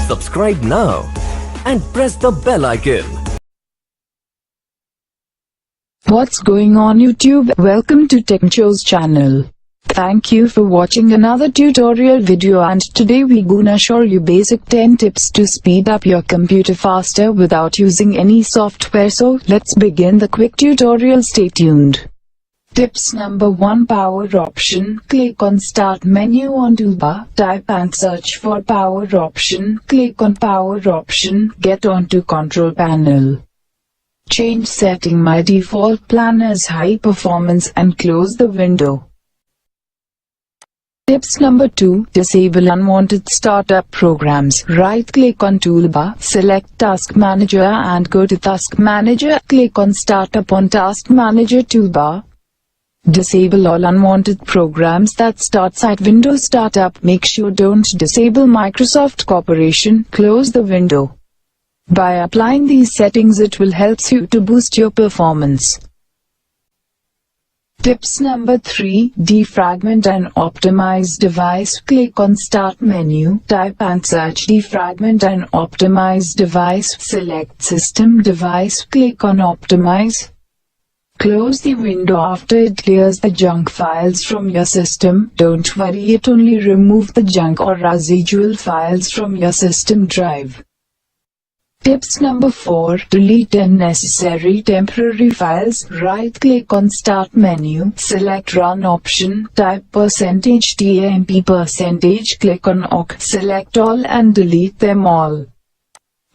Subscribe now and press the bell icon. What's going on YouTube? Welcome to Techmechos channel. Thank you for watching another tutorial video, and today we gonna show you basic 10 tips to speed up your computer faster without using any software. So let's begin the quick tutorial. Stay tuned. Tips number 1. Power option. Click on Start menu on toolbar, type and search for power option. Click on power option, get onto control panel. Change setting. My default plan is high performance and close the window. Tips number 2. Disable unwanted startup programs. Right click on toolbar, select Task Manager and go to Task Manager. Click on Startup on Task Manager toolbar. Disable all unwanted programs that starts at Windows Startup. Make sure don't disable Microsoft Corporation. Close the window. By applying these settings, it will help you to boost your performance. Tips number 3. Defragment and optimize device. Click on Start menu, type and search Defragment and optimize device. Select System Device, click on Optimize. Close the window after it clears the junk files from your system. Don't worry, it only removes the junk or residual files from your system drive. Tips number 4. Delete unnecessary temporary files. Right click on Start menu, select Run option, type %temp%, click on OK, select all and delete them all.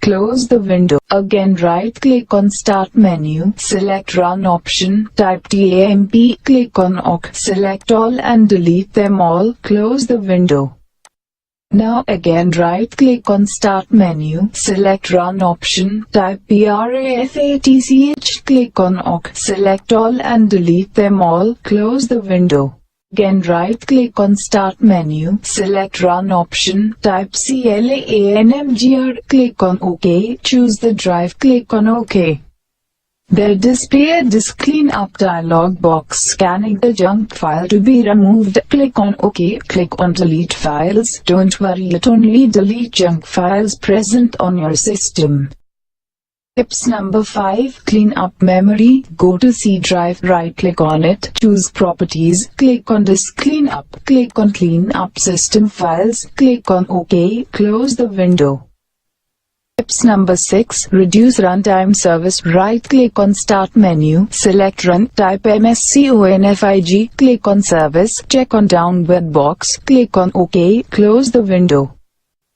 Close the window. Again right click on Start menu, select Run option, type temp, click on OK, select all and delete them all. Close the window. Now again right click on Start menu, select Run option, type PRAFATCH, click on OK, select all and delete them all. Close the window. Again right click on Start menu, select Run option, type CLANMGR, click on OK, choose the drive, click on OK. There display a disk cleanup dialog box scanning the junk file to be removed. Click on OK, click on Delete Files. Don't worry, it only delete junk files present on your system. Tips number 5. Clean up memory. Go to C drive, right click on it, choose Properties, click on Disk Cleanup, click on Clean up System Files, click on OK, close the window. Tips number 6. Reduce runtime service. Right click on Start menu, select Run, type MSCONFIG, click on Service, check on Downward box, click on OK, close the window.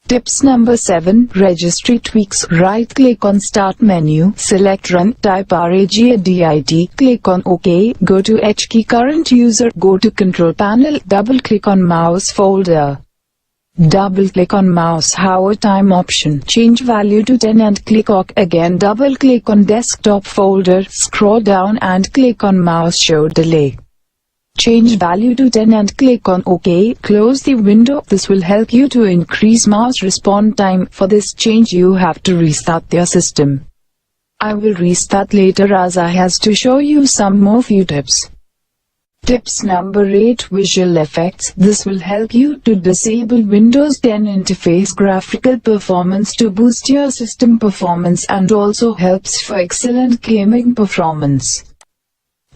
Tips number 7. Registry tweaks. Right click on Start menu, select Run, type RAGADIT, click on OK, go to HKey current user, go to Control Panel, double click on Mouse folder. Double click on Mouse Hour Time option, change value to 10 and click OK. Again double click on Desktop folder, scroll down and click on Mouse Show Delay. Change value to 10 and click on OK, close the window. This will help you to increase mouse response time. For this change you have to restart your system. I will restart later as I has to show you some more few tips. Tips number 8. Visual effects. This will help you to disable Windows 10 interface graphical performance to boost your system performance and also helps for excellent gaming performance.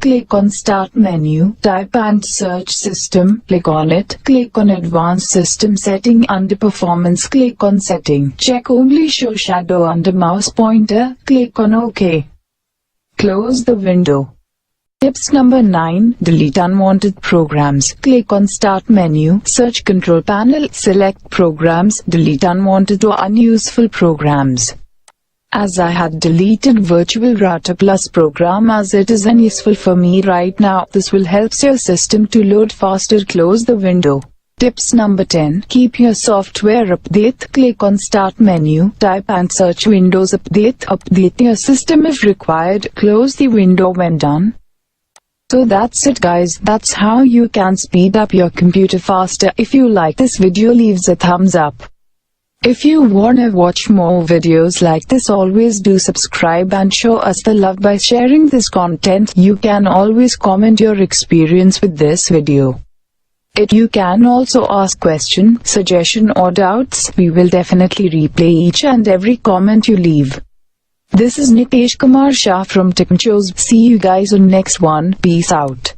Click on Start menu, type and search System, click on it, click on Advanced System Setting. Under Performance, click on Setting, check only Show Shadow under Mouse Pointer, click on OK. Close the window. Tips number 9. Delete unwanted programs. Click on Start menu, search Control Panel, select Programs, delete unwanted or unuseful programs. As I had deleted Virtual Router Plus program as it is unuseful for me right now, this will help your system to load faster. Close the window. Tips number 10. Keep your software update. Click on Start menu, type and search Windows Update. Update your system if required. Close the window when done. So that's it guys, that's how you can speed up your computer faster. If you like this video, leave a thumbs up. If you wanna watch more videos like this, always do subscribe and show us the love by sharing this content. You can always comment your experience with this video. You can also ask question, suggestion or doubts. We will definitely replay each and every comment you leave. This is Nitesh Kumar Shah from Techmechos. See you guys on next one. Peace out.